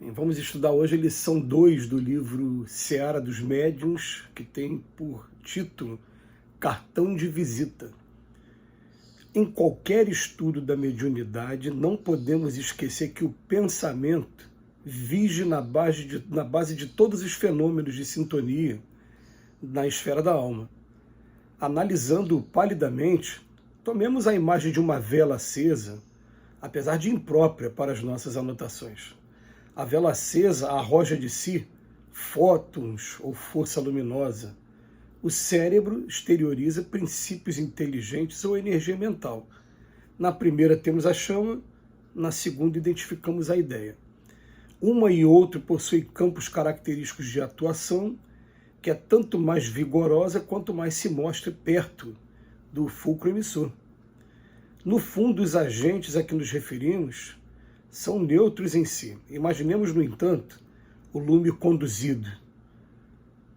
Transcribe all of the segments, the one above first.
Vamos estudar hoje a lição 2 do livro Seara dos Médiuns, que tem por título Cartão de Visita. Em qualquer estudo da mediunidade, não podemos esquecer que o pensamento vige na base de todos os fenômenos de sintonia na esfera da alma. Analisando palidamente, tomemos a imagem de uma vela acesa, apesar de imprópria para as nossas anotações. A vela acesa arroja de si fótons ou força luminosa. O cérebro exterioriza princípios inteligentes ou energia mental. Na primeira temos a chama, na segunda identificamos a ideia. Uma e outra possuem campos característicos de atuação, que é tanto mais vigorosa quanto mais se mostra perto do fulcro emissor. No fundo, os agentes a que nos referimos são neutros em si. Imaginemos, no entanto, o lume conduzido.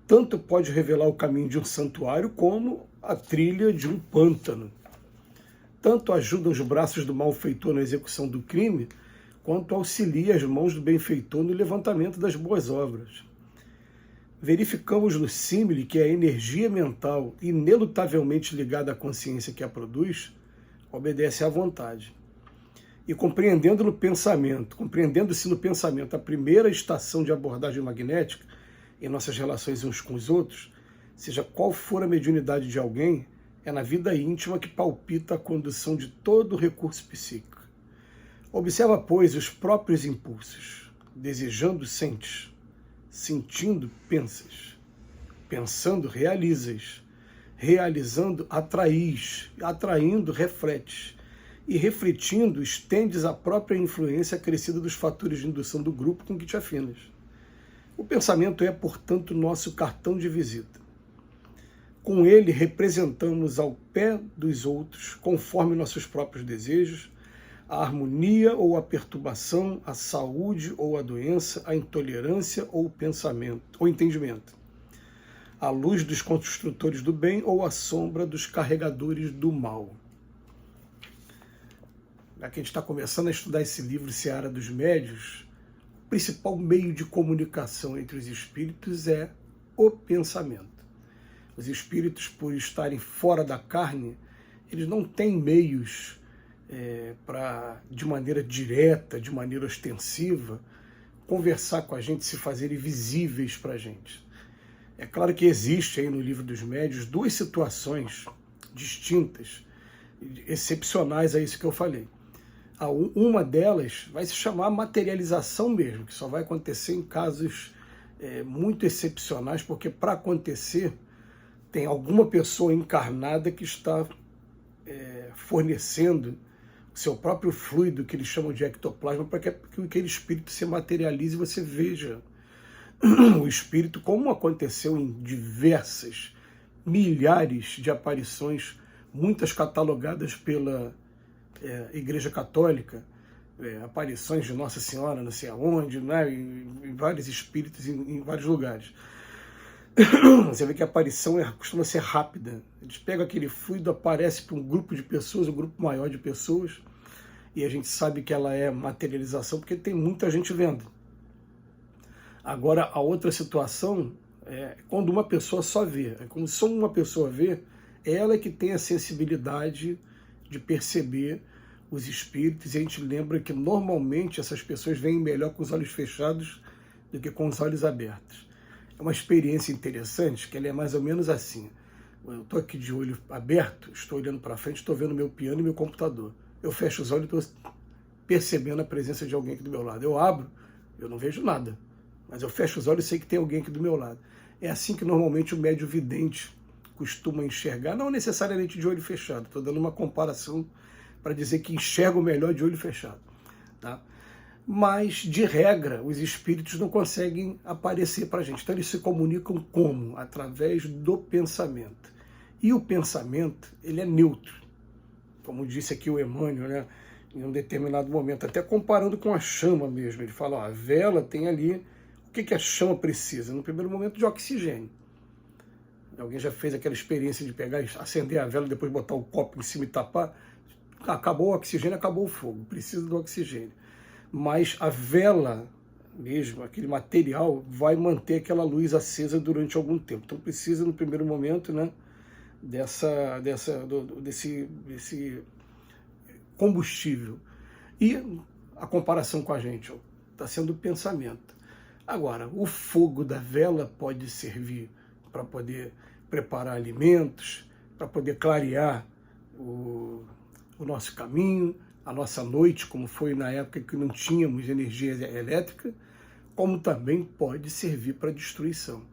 Tanto pode revelar o caminho de um santuário como a trilha de um pântano. Tanto ajuda os braços do malfeitor na execução do crime, quanto auxilia as mãos do benfeitor no levantamento das boas obras. Verificamos no símile que a energia mental, inelutavelmente ligada à consciência que a produz, obedece à vontade. E compreendendo-se no pensamento a primeira estação de abordagem magnética em nossas relações uns com os outros, seja qual for a mediunidade de alguém, é na vida íntima que palpita a condução de todo o recurso psíquico. Observa, pois, os próprios impulsos. Desejando, sentes. Sentindo, pensas. Pensando, realizas. Realizando, atraís. Atraindo, refletes. E refletindo, estendes a própria influência acrescida dos fatores de indução do grupo com que te afinas. O pensamento é, portanto, nosso cartão de visita. Com ele representamos ao pé dos outros, conforme nossos próprios desejos, a harmonia ou a perturbação, a saúde ou a doença, a intolerância ou o pensamento, ou entendimento, a luz dos construtores do bem ou a sombra dos carregadores do mal. Já que a gente está começando a estudar esse livro Seara dos Médiuns, o principal meio de comunicação entre os espíritos é o pensamento. Os espíritos, por estarem fora da carne, eles não têm meios para, de maneira direta, de maneira ostensiva, conversar com a gente, se fazerem visíveis para a gente. É claro que existe aí no livro dos médiuns duas situações distintas, excepcionais a isso que eu falei. Uma delas vai se chamar materialização mesmo, que só vai acontecer em casos muito excepcionais, porque para acontecer tem alguma pessoa encarnada que está fornecendo o seu próprio fluido, que eles chamam de ectoplasma, para que aquele espírito se materialize e você veja o espírito, como aconteceu em diversas, milhares de aparições, muitas catalogadas pela Igreja Católica, aparições de Nossa Senhora, não sei aonde, né, em vários espíritos, em vários lugares. Você vê que a aparição costuma ser rápida. Eles pegam aquele fluido, aparece para um grupo de pessoas, um grupo maior de pessoas, e a gente sabe que ela é materialização porque tem muita gente vendo. Agora, a outra situação é quando uma pessoa só vê. É como se só uma pessoa vê, ela é que tem a sensibilidade de perceber os espíritos, e a gente lembra que normalmente essas pessoas veem melhor com os olhos fechados do que com os olhos abertos. É uma experiência interessante, que ela é mais ou menos assim. Eu estou aqui de olho aberto, estou olhando para frente, estou vendo meu piano e meu computador. Eu fecho os olhos e estou percebendo a presença de alguém aqui do meu lado. Eu abro, eu não vejo nada, mas eu fecho os olhos e sei que tem alguém aqui do meu lado. É assim que normalmente o médium vidente costuma enxergar, não necessariamente de olho fechado. Estou dando uma comparação para dizer que enxergo melhor de olho fechado, tá? Mas, de regra, os espíritos não conseguem aparecer para a gente. Então, eles se comunicam como? Através do pensamento. E o pensamento, ele é neutro. Como disse aqui o Emmanuel, né, em um determinado momento, até comparando com a chama mesmo. Ele fala, ó, a vela tem ali, o que a chama precisa? No primeiro momento, de oxigênio. Alguém já fez aquela experiência de pegar, acender a vela, depois botar o copo em cima e tapar? Acabou o oxigênio, acabou o fogo. Precisa do oxigênio. Mas a vela mesmo, aquele material, vai manter aquela luz acesa durante algum tempo. Então precisa, no primeiro momento, né, desse combustível. E a comparação com a gente está sendo o pensamento. Agora, o fogo da vela pode servir para poder preparar alimentos, para poder clarear o nosso caminho, a nossa noite, como foi na época que não tínhamos energia elétrica, como também pode servir para destruição.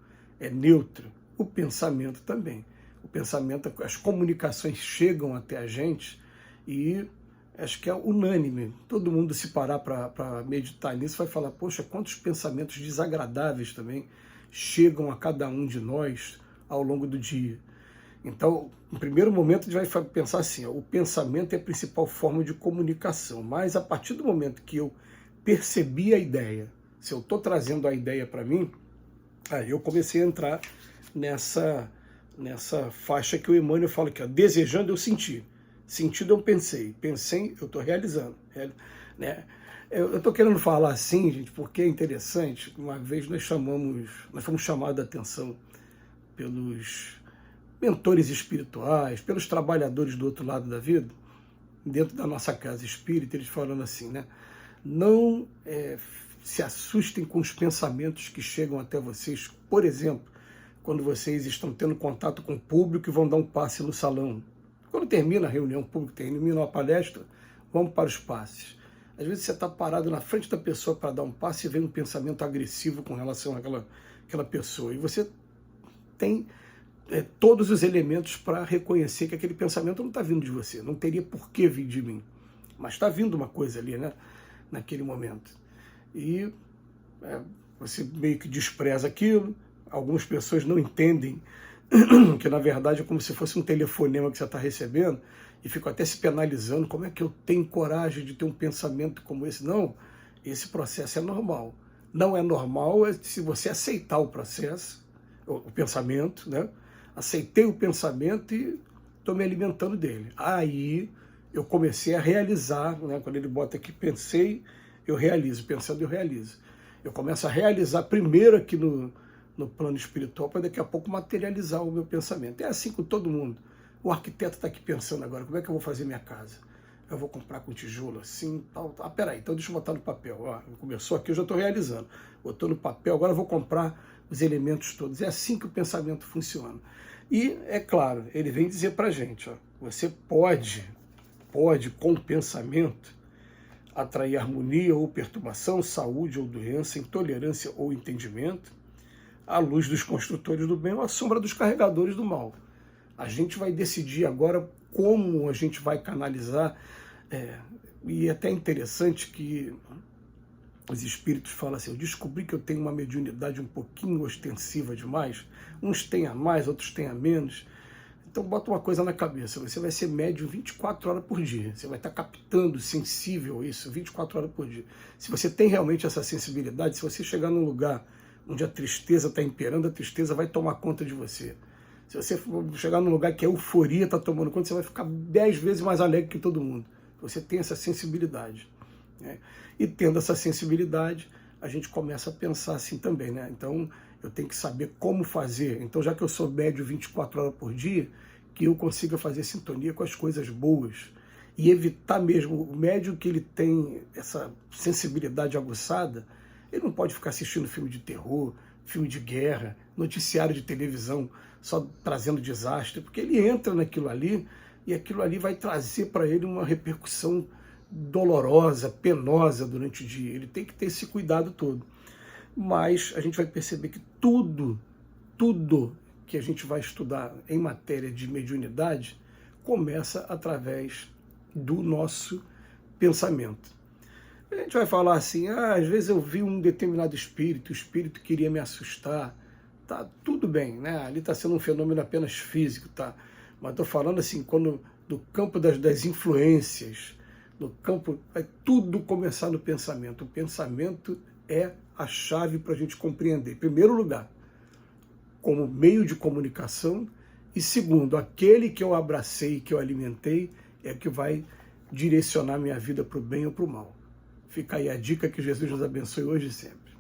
É neutro. O pensamento também. O pensamento, as comunicações chegam até a gente e acho que é unânime. Todo mundo, se parar para meditar nisso, vai falar, poxa, quantos pensamentos desagradáveis também chegam a cada um de nós ao longo do dia. Então, no primeiro momento, a gente vai pensar assim, ó, o pensamento é a principal forma de comunicação, mas a partir do momento que eu percebi a ideia, se eu estou trazendo a ideia para mim, aí eu comecei a entrar nessa faixa que o Emmanuel fala aqui, ó, desejando eu senti, sentido eu pensei, pensei eu estou realizando, né? Eu estou querendo falar assim, gente, porque é interessante. Uma vez nós fomos chamados a atenção pelos mentores espirituais, pelos trabalhadores do outro lado da vida, dentro da nossa casa espírita, eles falando assim, né? Não se assustem com os pensamentos que chegam até vocês, por exemplo, quando vocês estão tendo contato com o público e vão dar um passe no salão. Quando termina a reunião, o público termina uma palestra, vamos para os passes. Às vezes você está parado na frente da pessoa para dar um passe e vem um pensamento agressivo com relação àquela pessoa. E você tem todos os elementos para reconhecer que aquele pensamento não está vindo de você, não teria por que vir de mim, mas está vindo uma coisa ali, né, naquele momento. E você meio que despreza aquilo, algumas pessoas não entendem que na verdade é como se fosse um telefonema que você está recebendo e ficam até se penalizando, como é que eu tenho coragem de ter um pensamento como esse? Não, esse processo é normal. Não é normal se você aceitar o processo, o pensamento, né? Aceitei o pensamento e estou me alimentando dele. Aí eu comecei a realizar, né? Quando ele bota aqui, pensei, eu realizo, pensando, eu realizo. Eu começo a realizar primeiro aqui no plano espiritual, para daqui a pouco materializar o meu pensamento. É assim com todo mundo. O arquiteto está aqui pensando agora, como é que eu vou fazer minha casa? Eu vou comprar com tijolo assim, tal, tal. Ah, peraí, então deixa eu botar no papel. Ó, começou aqui, eu já estou realizando. Botou no papel, agora eu vou comprar os elementos todos. É assim que o pensamento funciona. E, é claro, ele vem dizer para a gente, ó, você pode, com o pensamento, atrair harmonia ou perturbação, saúde ou doença, intolerância ou entendimento, a luz dos construtores do bem ou a sombra dos carregadores do mal. A gente vai decidir agora como a gente vai canalizar, e é até interessante que os espíritos falam assim, eu descobri que eu tenho uma mediunidade um pouquinho ostensiva demais, uns têm a mais, outros têm a menos. Então bota uma coisa na cabeça, você vai ser médium 24 horas por dia, você vai estar captando, sensível a isso, 24 horas por dia. Se você tem realmente essa sensibilidade, se você chegar num lugar onde a tristeza está imperando, a tristeza vai tomar conta de você. Se você chegar num lugar que a euforia está tomando conta, você vai ficar 10 vezes mais alegre que todo mundo. Você tem essa sensibilidade, né? E tendo essa sensibilidade, a gente começa a pensar assim também, né? Então, eu tenho que saber como fazer. Então, já que eu sou médio 24 horas por dia, que eu consiga fazer sintonia com as coisas boas e evitar mesmo o médium que ele tem essa sensibilidade aguçada, ele não pode ficar assistindo filme de terror, filme de guerra, noticiário de televisão, só trazendo desastre, porque ele entra naquilo ali e aquilo ali vai trazer para ele uma repercussão dolorosa, penosa durante o dia. Ele tem que ter esse cuidado todo. Mas a gente vai perceber que tudo que a gente vai estudar em matéria de mediunidade começa através do nosso pensamento. A gente vai falar assim, às vezes eu vi um determinado espírito, o espírito queria me assustar, tá, tudo bem, né? Ali está sendo um fenômeno apenas físico, tá? Mas estou falando assim, quando do campo das influências, no campo, vai tudo começar no pensamento. O pensamento é a chave para a gente compreender, em primeiro lugar, como meio de comunicação, e segundo, aquele que eu abracei, que eu alimentei, é que vai direcionar minha vida para o bem ou para o mal. Fica aí a dica, que Jesus nos abençoe hoje e sempre.